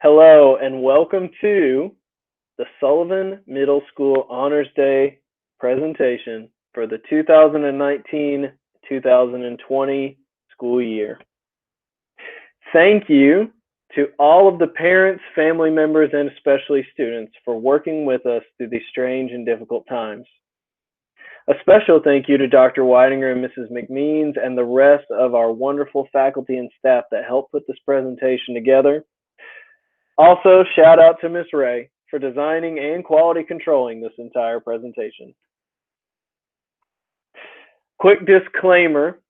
Hello and welcome to the Sullivan Middle School Honors Day presentation for the 2019-2020 school year. Thank you to all of the parents, family members, and especially students for working with us through these strange and difficult times. A special thank you to Dr. Weidinger and Mrs. McMeans and the rest of our wonderful faculty and staff that helped put this presentation together. Also, shout out to Ms. Ray for designing and quality controlling this entire presentation. Quick disclaimer,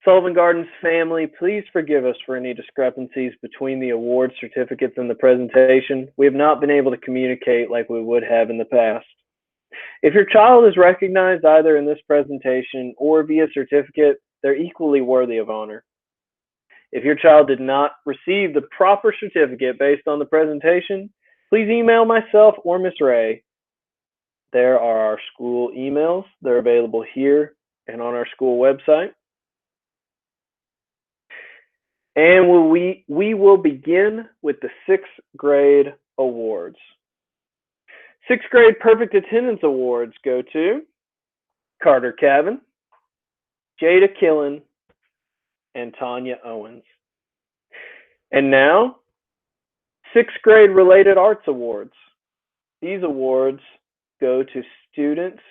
Sullivan Gardens family, please forgive us for any discrepancies between the award certificates and the presentation. We have not been able to communicate like we would have in the past. If your child is recognized either in this presentation or via certificate, they're equally worthy of honor. If your child did not receive the proper certificate based on the presentation, please email myself or Ms. Ray. There are our school emails. They're available here and on our school website. And we will begin with the 6th grade awards. 6th grade perfect attendance awards go to Carter Cavan, Jada Killen, and Tanya Owens. And now, 6th grade related arts awards. These awards go to students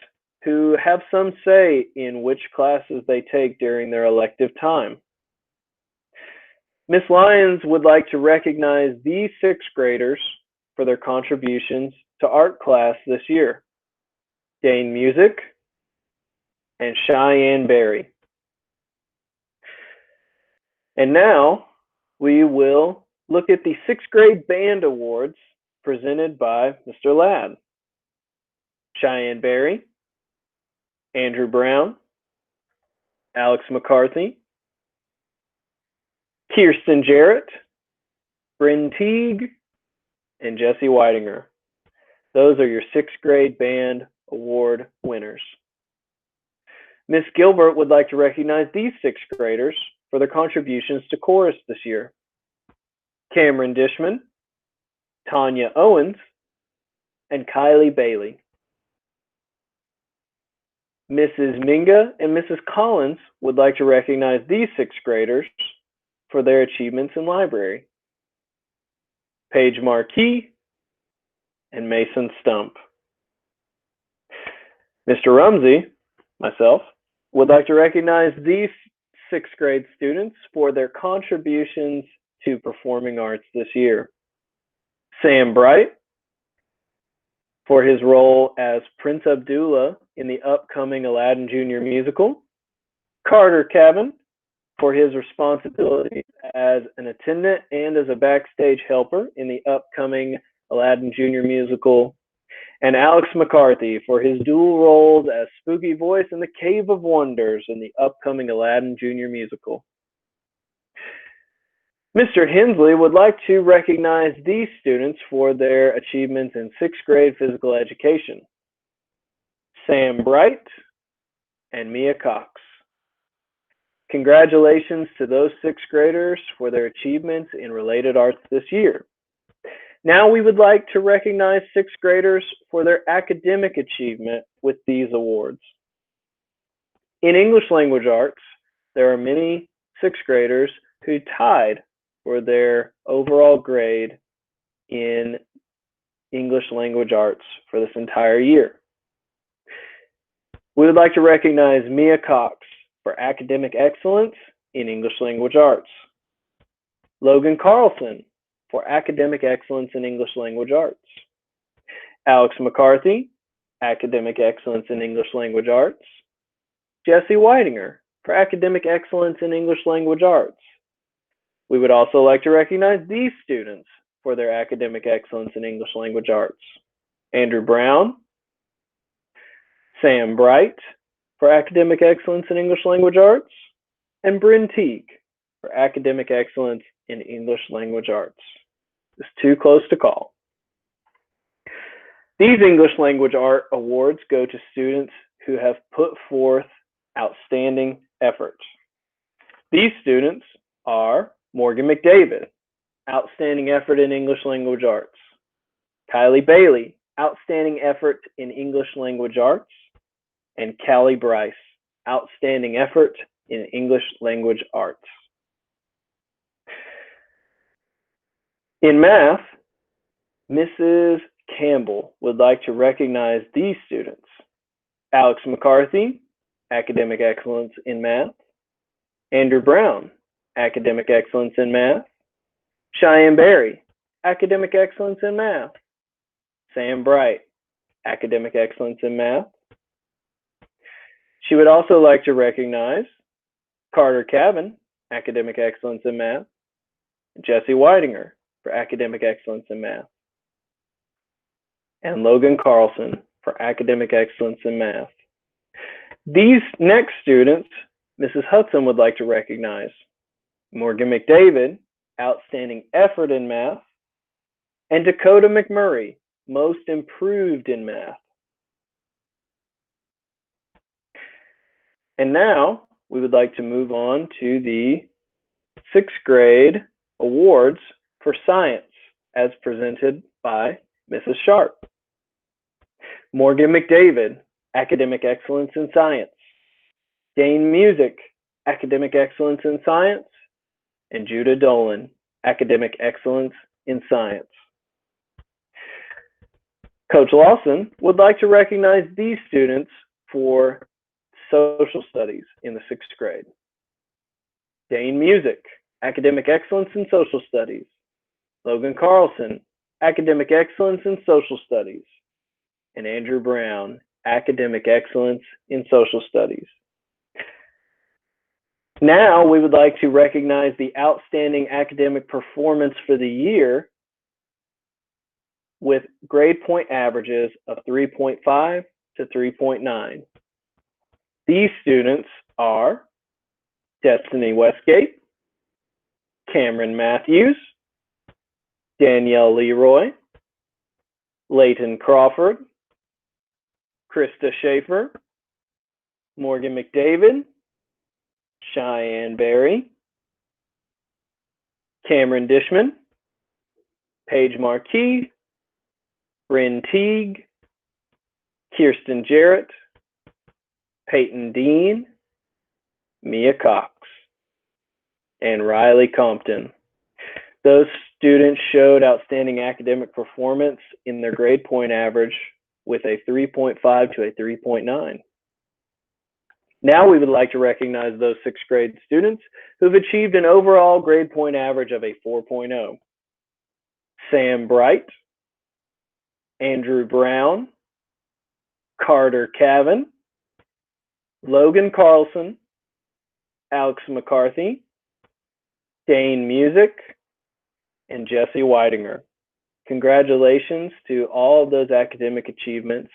who have some say in which classes they take during their elective time. Ms. Lyons would like to recognize these 6th graders for their contributions to art class this year: Dane Music and Cheyenne Berry. And now we will look at the 6th grade band awards presented by Mr. Ladd. Cheyenne Berry, Andrew Brown, Alex McCarthy, Kirsten Jarrett, Bryn Teague, and Jesse Weidinger. Those are your 6th grade band award winners. Ms. Gilbert would like to recognize these 6th graders for their contributions to chorus this year: Cameron Dishman, Tanya Owens, and Kylie Bailey. Mrs. Minga and Mrs. Collins would like to recognize these 6th graders for their achievements in library: Paige Marquis and Mason Stump. Mr. Rumsey, myself, would like to recognize these 6th grade students for their contributions to performing arts this year: Sam Bright for his role as Prince Abdullah in the upcoming Aladdin Jr. musical, Carter Cavan for his responsibilities as an attendant and as a backstage helper in the upcoming Aladdin Jr. musical, and Alex McCarthy for his dual roles as Spooky Voice in the Cave of Wonders in the upcoming Aladdin Jr. musical. Mr. Hensley would like to recognize these students for their achievements in 6th grade physical education: Sam Bright and Mia Cox. Congratulations to those 6th graders for their achievements in related arts this year. Now we would like to recognize 6th graders for their academic achievement with these awards. In English language arts, there are many 6th graders who tied for their overall grade in English language arts for this entire year. We would like to recognize Mia Cox for academic excellence in English language arts, Logan Carlson for academic excellence in English language arts, Alex McCarthy, academic excellence in English language arts, Jesse Weidinger for academic excellence in English language arts. We would also like to recognize these students for their academic excellence in English language arts: Andrew Brown, Sam Bright for academic excellence in English language arts, and Bryn Teague for academic excellence in English language arts. It's too close to call. These English language art awards go to students who have put forth outstanding efforts. These students are Morgan McDavid outstanding effort in English language arts. Kylie Bailey, outstanding effort in English language arts. And Callie Bryce, outstanding effort in English language arts. In math, Mrs. Campbell would like to recognize these students. Alex McCarthy, academic excellence in math. Andrew Brown, academic excellence in math. Cheyenne Berry, academic excellence in math. Sam Bright, academic excellence in math. She would also like to recognize Carter Cavan, academic excellence in math. Jesse Weidinger for academic excellence in math. And Logan Carlson for academic excellence in math. These next students, Mrs. Hudson would like to recognize Morgan McDavid, outstanding effort in math, and Dakota McMurray, most improved in math. And now we would like to move on to the 6th grade awards for science as presented by Mrs. Sharp. Morgan McDavid, academic excellence in science. Dane Music, academic excellence in science. And Judah Dolan, academic excellence in science. Coach Lawson would like to recognize these students for social studies in the 6th grade. Dane Music, academic excellence in social studies. Logan Carlson, academic excellence in social studies. And Andrew Brown, academic excellence in social studies. Now we would like to recognize the outstanding academic performance for the year with grade point averages of 3.5 to 3.9. These students are Destiny Westgate, Cameron Matthews, Danielle Leroy, Leighton Crawford, Krista Schaefer, Morgan McDavid, Cheyenne Berry, Cameron Dishman, Paige Marquis, Bryn Teague, Kirsten Jarrett, Peyton Dean, Mia Cox, and Riley Compton. Those students showed outstanding academic performance in their grade point average with a 3.5 to a 3.9. Now we would like to recognize those 6th grade students who've achieved an overall grade point average of a 4.0. Sam Bright, Andrew Brown, Carter Cavan, Logan Carlson, Alex McCarthy, Dane Music, and Jesse Weidinger. Congratulations to all of those academic achievements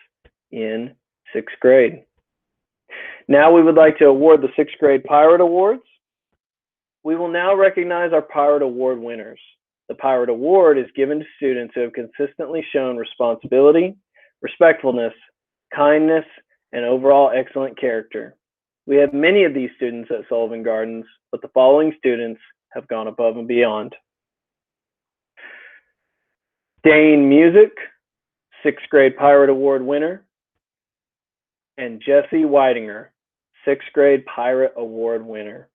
in 6th grade. Now we would like to award the 6th grade Pirate Awards. We will now recognize our Pirate Award winners. The Pirate Award is given to students who have consistently shown responsibility, respectfulness, kindness, and overall excellent character. We have many of these students at Sullivan Gardens, but the following students have gone above and beyond. Dane Music, 6th grade Pirate Award winner, and Jesse Weidinger, 6th grade Pirate Award winner.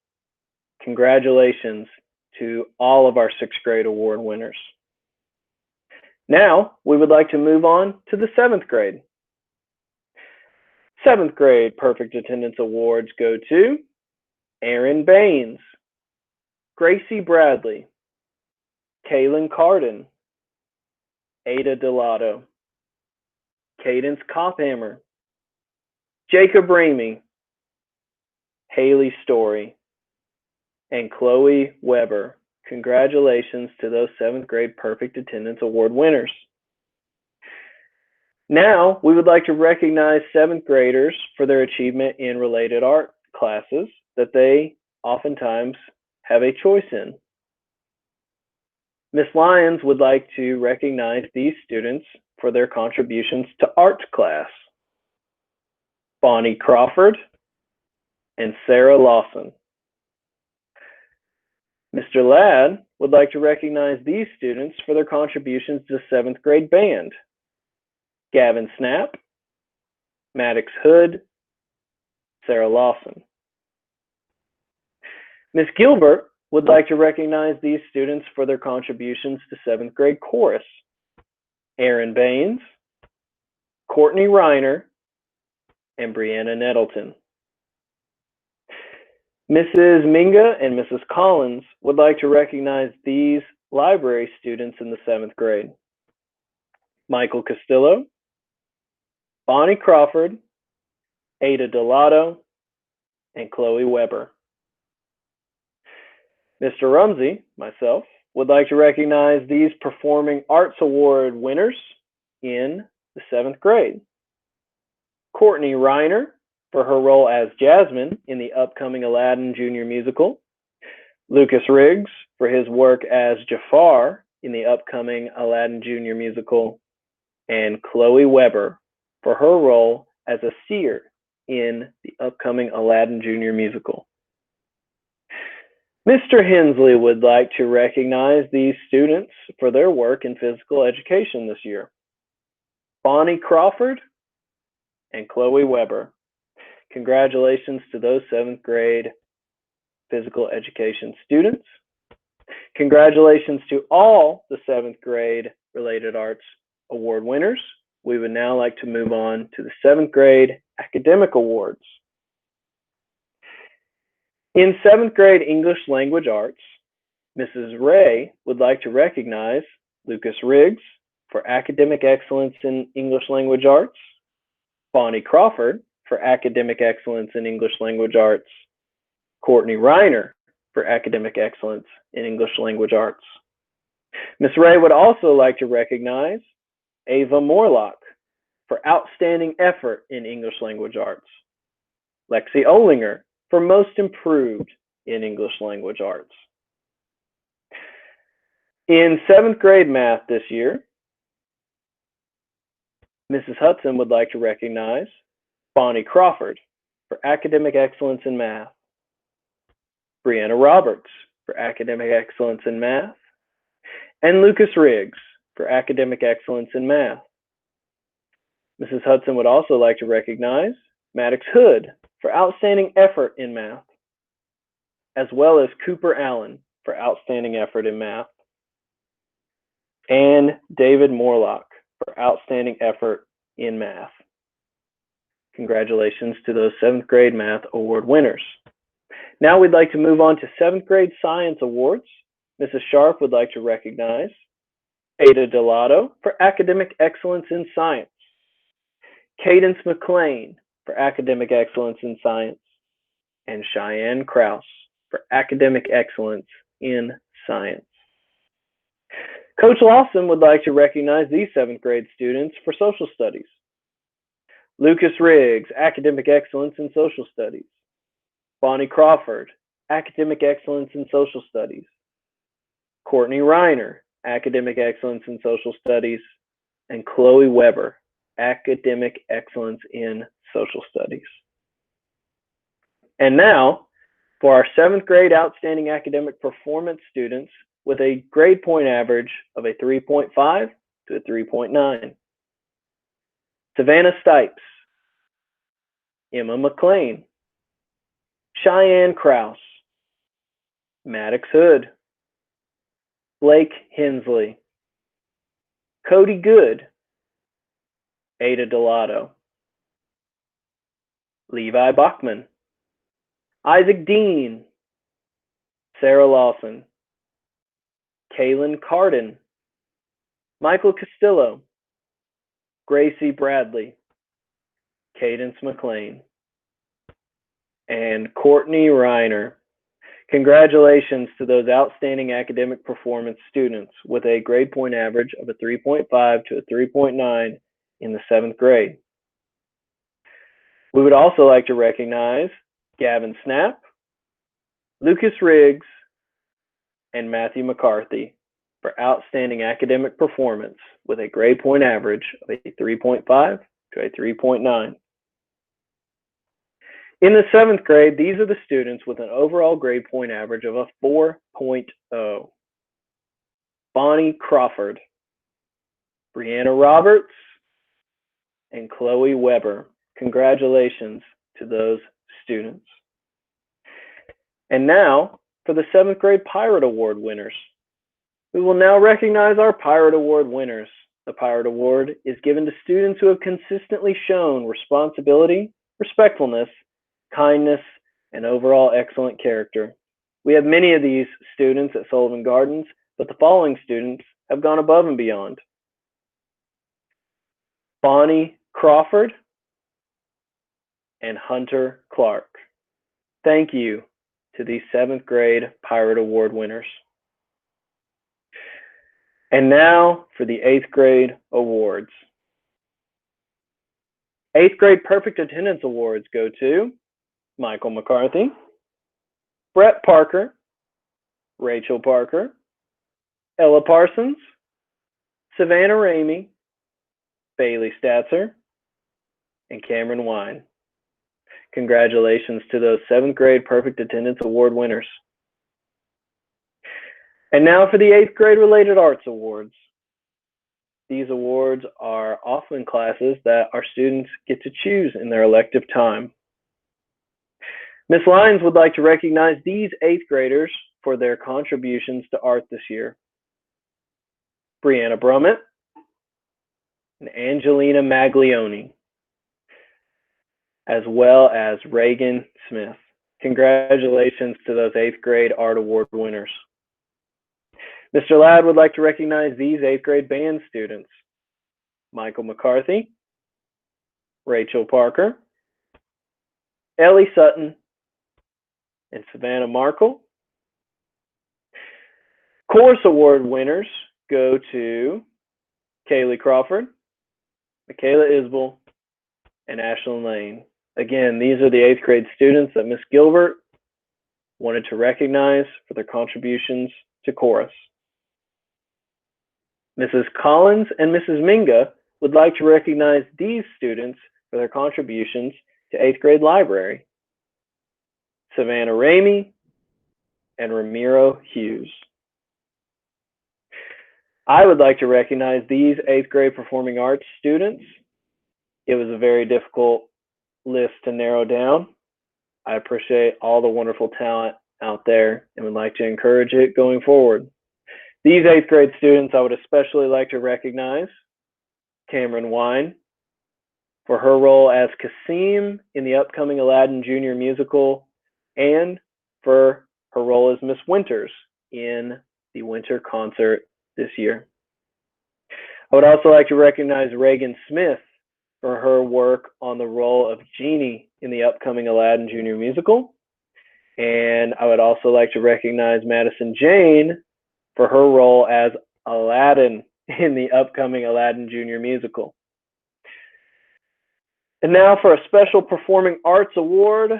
Congratulations to all of our 6th grade award winners. Now, we would like to move on to the 7th grade. 7th grade Perfect Attendance Awards go to Aaron Baines, Gracie Bradley, Kaylin Carden, Ada Delato, Cadence Cophammer, Jacob Ramey, Haley Story, and Chloe Weber. Congratulations to those 7th grade Perfect Attendance Award winners. Now, we would like to recognize 7th graders for their achievement in related art classes that they oftentimes have a choice in. Ms. Lyons would like to recognize these students for their contributions to art class. Bonnie Crawford and Sarah Lawson. Mr. Ladd would like to recognize these students for their contributions to 7th grade band. Gavin Snap, Maddox Hood, Sarah Lawson. Ms. Gilbert would like to recognize these students for their contributions to 7th grade chorus. Aaron Baines, Courtney Reiner, and Brianna Nettleton. Mrs. Minga and Mrs. Collins would like to recognize these library students in the 7th grade. Michael Castillo, Bonnie Crawford, Ada Delato, and Chloe Weber. Mr. Rumsey, myself, would like to recognize these Performing Arts Award winners in the 7th grade. Courtney Reiner for her role as Jasmine in the upcoming Aladdin Junior musical. Lucas Riggs for his work as Jafar in the upcoming Aladdin Junior musical. And Chloe Weber for her role as a seer in the upcoming Aladdin Junior musical. Mr. Hensley would like to recognize these students for their work in physical education this year. Bonnie Crawford and Chloe Weber. Congratulations to those 7th grade physical education students. Congratulations to all the 7th grade related arts award winners. We would now like to move on to the 7th grade academic awards. In 7th grade English language arts, Mrs. Ray would like to recognize Lucas Riggs for academic excellence in English language arts, Bonnie Crawford for academic excellence in English language arts, Courtney Reiner for academic excellence in English language arts. Ms. Ray would also like to recognize Ava Morlock for outstanding effort in English language arts, Lexi Olinger for most improved in English language arts. In 7th grade math this year, Mrs. Hudson would like to recognize Bonnie Crawford for academic excellence in math, Brianna Roberts for academic excellence in math, and Lucas Riggs for academic excellence in math. Mrs. Hudson would also like to recognize Maddox Hood for outstanding effort in math, as well as Cooper Allen for outstanding effort in math, and David Morlock for outstanding effort in math. Congratulations to those 7th grade math award winners. Now we'd like to move on to 7th grade science awards. Mrs. Sharp would like to recognize Ada Delato for academic excellence in science, Cadence McLean for academic excellence in science, and Cheyenne Krause for academic excellence in science. Coach Lawson would like to recognize these 7th grade students for social studies. Lucas Riggs, academic excellence in social studies. Bonnie Crawford, academic excellence in social studies. Courtney Reiner, academic excellence in social studies. And Chloe Weber, academic excellence in social studies. And now, for our 7th grade outstanding academic performance students with a grade point average of a 3.5 to a 3.9. Savannah Stipes, Emma McLean, Cheyenne Krause, Maddox Hood, Blake Hensley, Cody Good, Ada Delato, Levi Bachman, Isaac Dean, Sarah Lawson, Kaylin Carden, Michael Castillo, Gracie Bradley, Cadence McLean, and Courtney Reiner. Congratulations to those outstanding academic performance students with a grade point average of a 3.5 to a 3.9 in the 7th grade. We would also like to recognize Gavin Snap, Lucas Riggs, and Matthew McCarthy for outstanding academic performance with a grade point average of a 3.5 to a 3.9. In the 7th grade, these are the students with an overall grade point average of a 4.0. Bonnie Crawford, Brianna Roberts, and Chloe Weber. Congratulations to those students. And now for the 7th grade Pirate Award winners. We will now recognize our Pirate Award winners. The Pirate Award is given to students who have consistently shown responsibility, respectfulness, kindness, and overall excellent character. We have many of these students at Sullivan Gardens, but the following students have gone above and beyond. Bonnie Crawford and Hunter Clark. Thank you to these 7th grade Pirate Award winners. And now for the 8th grade awards. 8th grade Perfect Attendance Awards go to Michael McCarthy, Brett Parker, Rachel Parker, Ella Parsons, Savannah Ramey, Bailey Statzer, and Cameron Wine. Congratulations to those 7th grade Perfect Attendance Award winners. And now for the 8th grade Related Arts Awards. These awards are often classes that our students get to choose in their elective time. Ms. Lyons would like to recognize these 8th graders for their contributions to art this year. Brianna Brummett and Angelina Maglione, as well as Reagan Smith. Congratulations to those 8th grade art award winners. Mr. Ladd would like to recognize these 8th grade band students: Michael McCarthy, Rachel Parker, Ellie Sutton, and Savannah Markle. Chorus award winners go to Kaylee Crawford, Michaela Isbell, and Ashlyn Lane. Again, these are the 8th grade students that Ms. Gilbert wanted to recognize for their contributions to chorus. Mrs. Collins and Mrs. Minga would like to recognize these students for their contributions to 8th grade library: Savannah Ramey and Ramiro Hughes. I would like to recognize these 8th grade performing arts students. It was a very difficult list to narrow down. I appreciate all the wonderful talent out there and would like to encourage it going forward. These 8th grade students, I would especially like to recognize Cameron Wine for her role as Kasim in the upcoming Aladdin Junior musical, and for her role as Miss Winters in the winter concert this year. I would also like to recognize Reagan Smith for her work on the role of Genie in the upcoming Aladdin Junior musical. And I would also like to recognize Madison Jane for her role as Aladdin in the upcoming Aladdin Junior musical. And now for a special Performing Arts Award.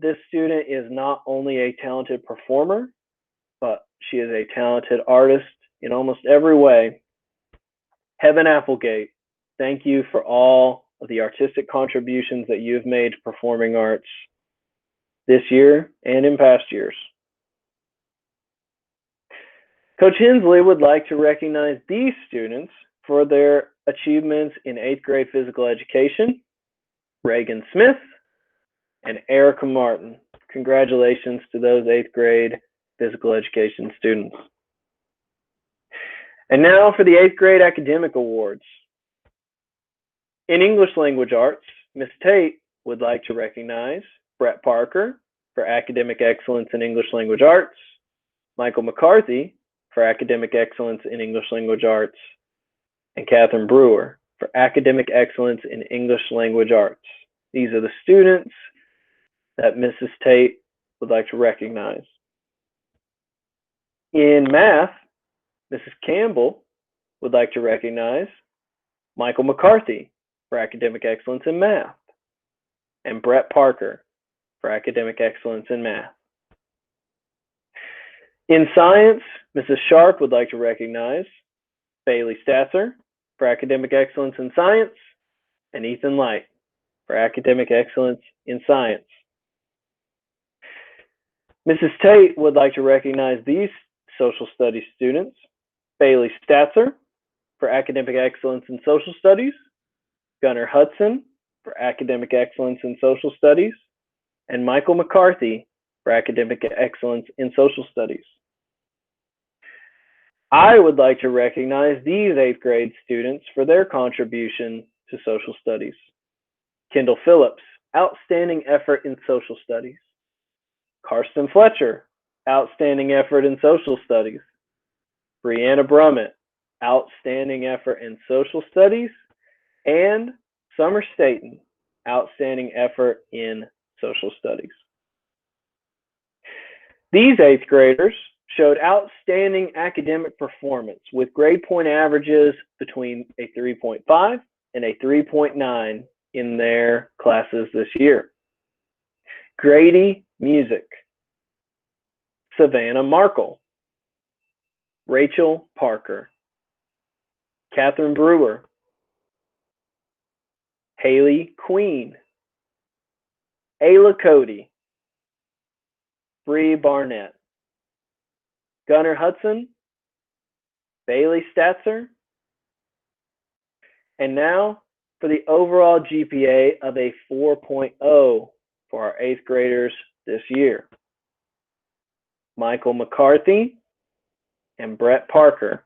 This student is not only a talented performer, but she is a talented artist in almost every way. Heaven Applegate, thank you for all of the artistic contributions that you've made to performing arts this year and in past years. Coach Hensley would like to recognize these students for their achievements in 8th grade physical education: Reagan Smith and Erica Martin. Congratulations to those 8th grade physical education students. And now for the 8th grade academic awards. In English language arts, Ms. Tate would like to recognize Brett Parker for academic excellence in English language arts, Michael McCarthy for academic excellence in English language arts, and Catherine Brewer for academic excellence in English language arts. These are the students that Mrs. Tate would like to recognize. In math, Mrs. Campbell would like to recognize Michael McCarthy for academic excellence in math, and Brett Parker for academic excellence in math. In science, Mrs. Sharp would like to recognize Bailey Statzer for academic excellence in science, and Ethan Light for academic excellence in science. Mrs. Tate would like to recognize these social studies students: Bailey Statzer for academic excellence in social studies, Gunnar Hudson for academic excellence in social studies, and Michael McCarthy for academic excellence in social studies. I would like to recognize these 8th grade students for their contribution to social studies. Kendall Phillips, outstanding effort in social studies. Karsten Fletcher, outstanding effort in social studies. Brianna Brummett, outstanding effort in social studies. And Summer Staten, outstanding effort in social studies. These 8th graders showed outstanding academic performance with grade point averages between a 3.5 and a 3.9 in their classes this year. Grady Music, Savannah Markle, Rachel Parker, Catherine Brewer, Haley Queen, Ayla Cody, Bree Barnett, Gunnar Hudson, Bailey Statzer, and now for the overall GPA of a 4.0 for our 8th graders this year. Michael McCarthy and Brett Parker.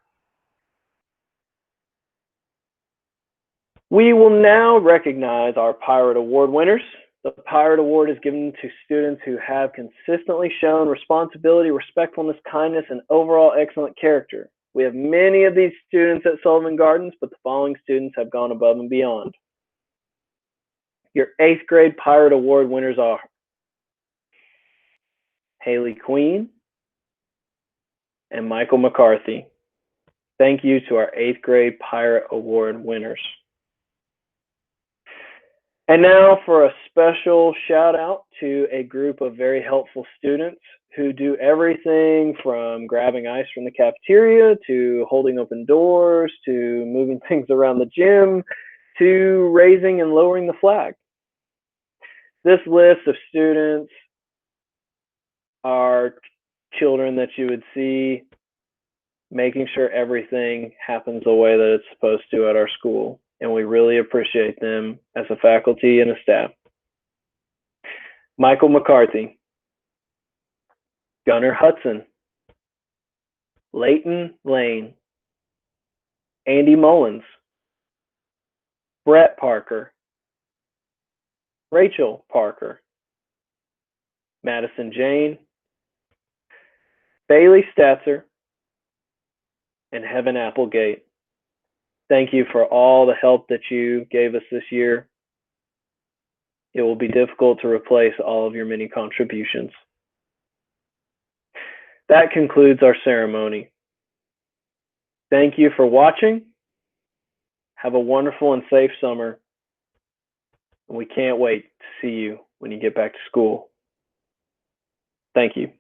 We will now recognize our Pirate Award winners. The Pirate Award is given to students who have consistently shown responsibility, respectfulness, kindness, and overall excellent character. We have many of these students at Sullivan Gardens, but the following students have gone above and beyond. Your 8th grade Pirate Award winners are Haley Queen and Michael McCarthy. Thank you to our 8th grade Pirate Award winners. And now for a special shout out to a group of very helpful students who do everything from grabbing ice from the cafeteria to holding open doors to moving things around the gym to raising and lowering the flag. This list of students are children that you would see making sure everything happens the way that it's supposed to at our school. And we really appreciate them as a faculty and a staff. Michael McCarthy, Gunnar Hudson, Leighton Lane, Andy Mullins, Brett Parker, Rachel Parker, Madison Jane, Bailey Statzer, and Heaven Applegate. Thank you for all the help that you gave us this year. It will be difficult to replace all of your many contributions. That concludes our ceremony. Thank you for watching. Have a wonderful and safe summer. And we can't wait to see you when you get back to school. Thank you.